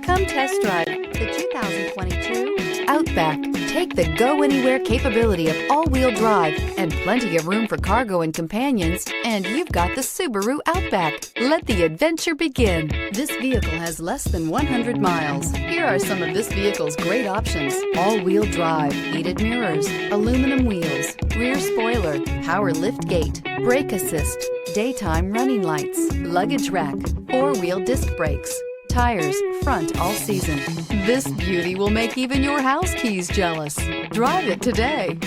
Come test drive the 2022 Outback. Take the go-anywhere capability of all-wheel drive and plenty of room for cargo and companions, and you've got the Subaru Outback. Let the adventure begin. This vehicle has less than 100 miles. Here are some of this vehicle's great options: all-wheel drive, heated mirrors, aluminum wheels, rear spoiler, power liftgate, brake assist, daytime running lights, luggage rack, four-wheel disc brakes, tires, front all season. This beauty will make even your house keys jealous. Drive it today.